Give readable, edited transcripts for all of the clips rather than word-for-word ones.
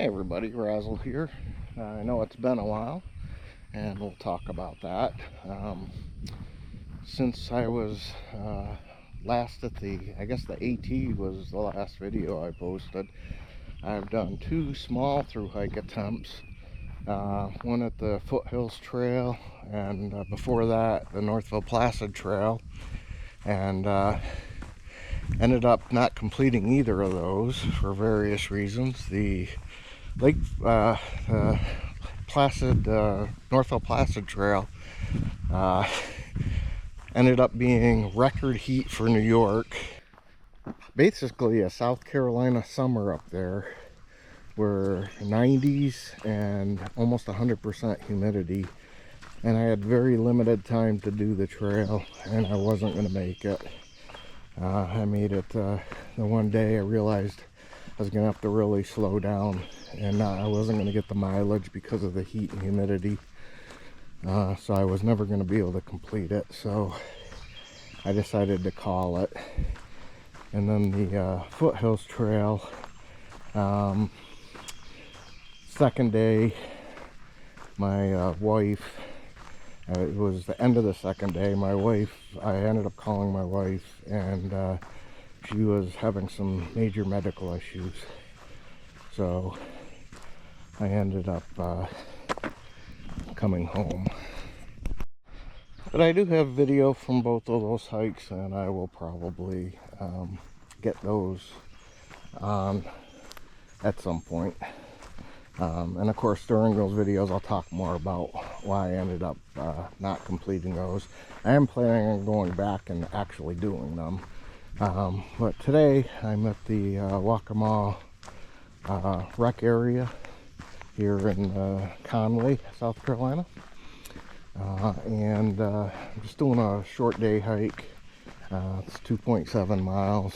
Hey everybody, Razzle here. I know it's been a while, and we'll talk about that. Since I was last at I guess the AT was the last video I posted, I've done two small through hike attempts. One at the Foothills Trail, and before that, the Northville Placid Trail, and ended up not completing either of those for various reasons. The Lake Placid, Northville Placid Trail ended up being record heat for New York. Basically a South Carolina summer up there, where 90s and almost 100% humidity, and I had very limited time to do the trail, and I wasn't going to make it. I made it the one day I realized I was going to have to really slow down, and I wasn't going to get the mileage because of the heat and humidity. So I was never going to be able to complete it, so I decided to call it. And then the Foothills Trail, second day, my wife, it was the end of the second day, I ended up calling my wife, and she was having some major medical issues, so I ended up coming home. But I do have video from both of those hikes, and I will probably get those on at some point. And of course, during those videos I'll talk more about why I ended up not completing those. I am planning on going back and actually doing them. But today I'm at the Waccamaw rec area here in Conway, South Carolina, and I'm just doing a short day hike. It's 2.7 miles.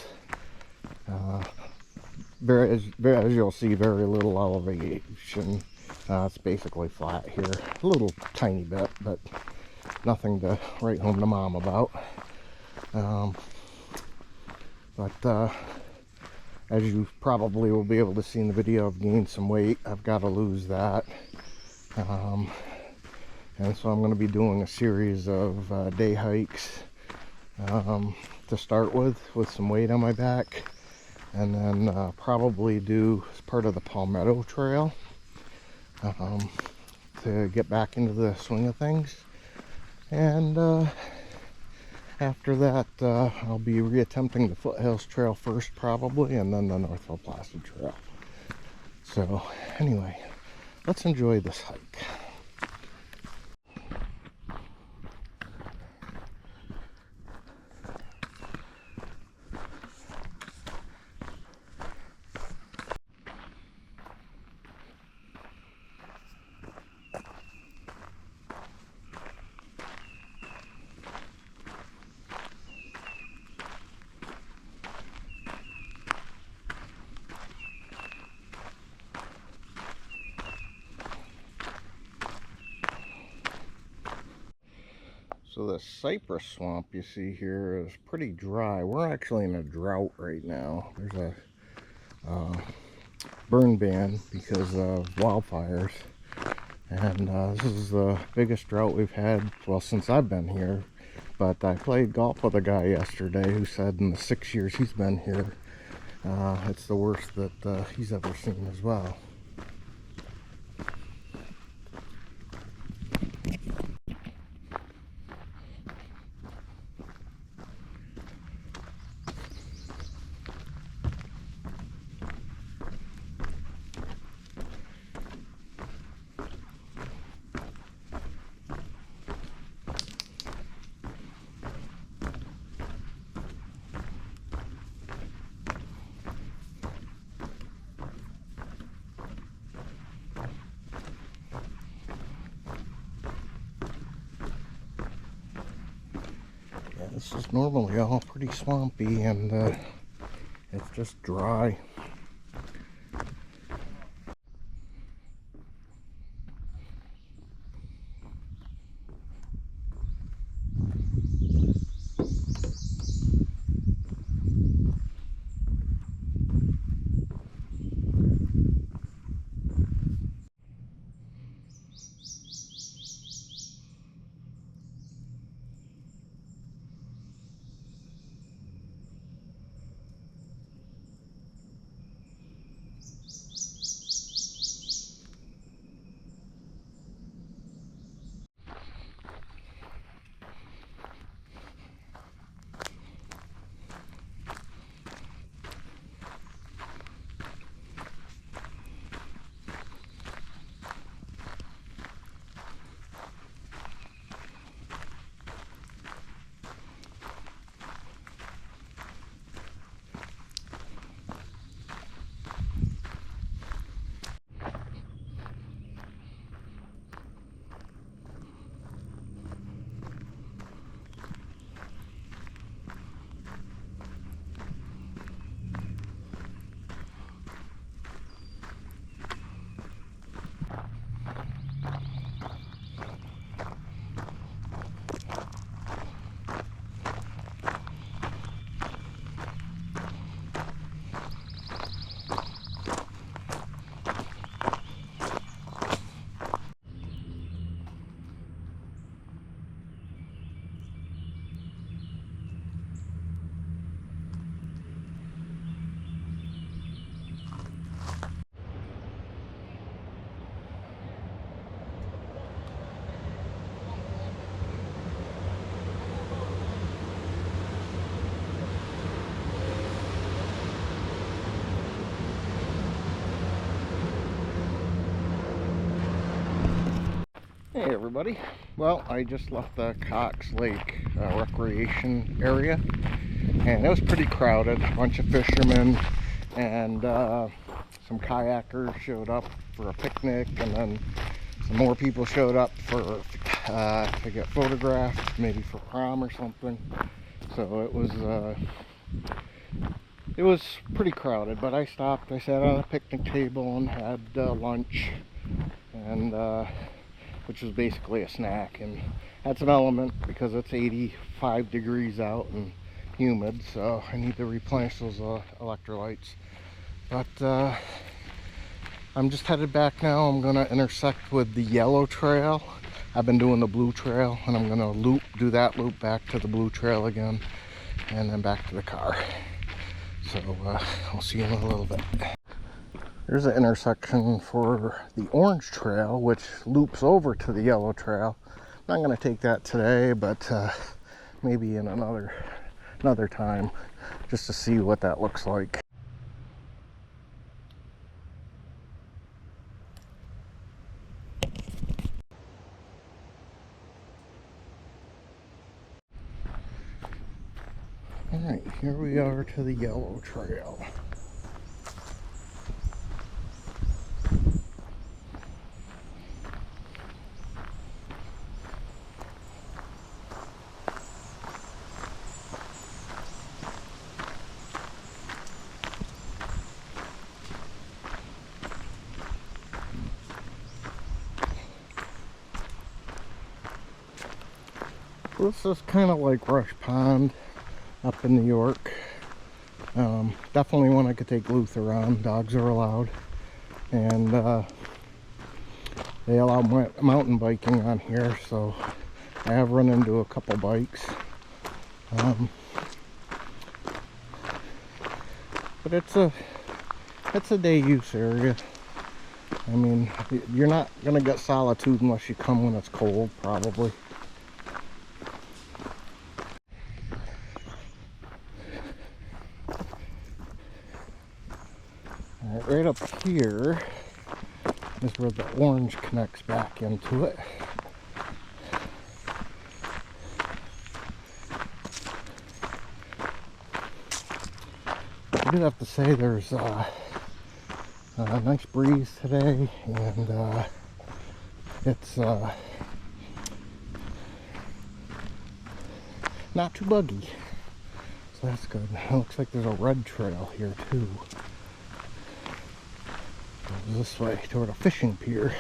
As you'll see, very little elevation. It's basically flat here, a little tiny bit, but nothing to write home to mom about. But as you probably will be able to see in the video, I've gained some weight. I've got to lose that. And so I'm going to be doing a series of day hikes to start with some weight on my back. And then probably do as part of the Palmetto Trail to get back into the swing of things. And after that, I'll be reattempting the Foothills Trail first probably, and then the Northville Placid Trail. So anyway, let's enjoy this hike. So the cypress swamp you see here is pretty dry. We're actually in a drought right now. There's a burn ban because of wildfires. And this is the biggest drought we've had, well, since I've been here. But I played golf with a guy yesterday who said in the 6 years he's been here, it's the worst that he's ever seen as well. This is normally all pretty swampy, and it's just dry. Hey everybody. Well, I just left the Cox Lake recreation area, and it was pretty crowded. A bunch of fishermen and some kayakers showed up for a picnic, and then some more people showed up for to get photographed, maybe for prom or something. So it was pretty crowded, but I stopped. I sat on a picnic table and had lunch, and which was basically a snack, and had some element because it's 85 degrees out and humid, so I need to replenish those electrolytes. But I'm just headed back now. I'm gonna intersect with the yellow trail. I've been doing the blue trail, and I'm gonna do that loop back to the blue trail again, and then back to the car. So I'll see you in a little bit. There's an intersection for the orange trail, which loops over to the yellow trail. I'm not going to take that today, but maybe in another time, just to see what that looks like. All right, here we are to the yellow trail. This is kind of like Rush Pond up in New York. Definitely one I could take Luther on. Dogs are allowed, and they allow mountain biking on here, so I have run into a couple bikes. But it's a day use area. I mean, you're not gonna get solitude unless you come when it's cold, probably. Right up here is where the orange connects back into it. I do have to say there's a nice breeze today, and it's not too buggy, so that's good. It looks like there's a red trail here too. This way toward a fishing pier.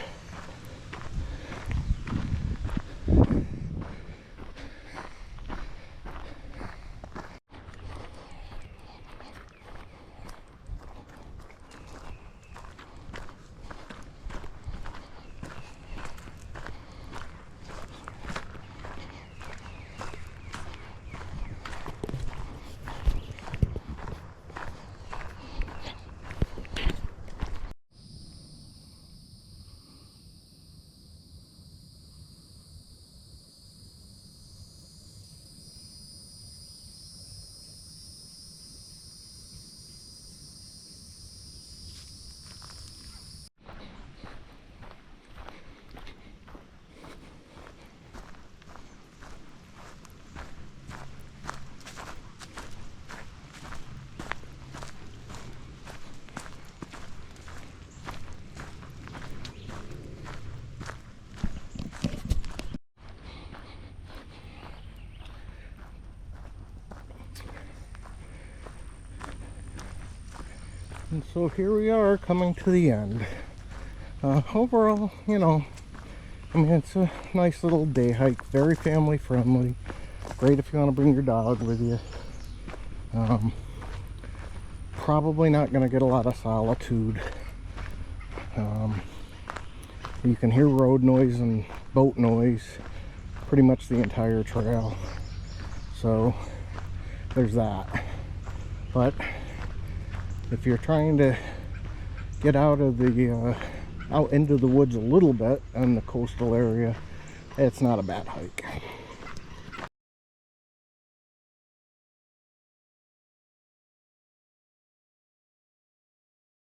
And so here we are coming to the end. Overall, you know, I mean, it's a nice little day hike, very family friendly. Great if you want to bring your dog with you. Probably not going to get a lot of solitude. You can hear road noise and boat noise pretty much the entire trail. So there's that. But if you're trying to get out of the out into the woods a little bit in the coastal area, it's not a bad hike.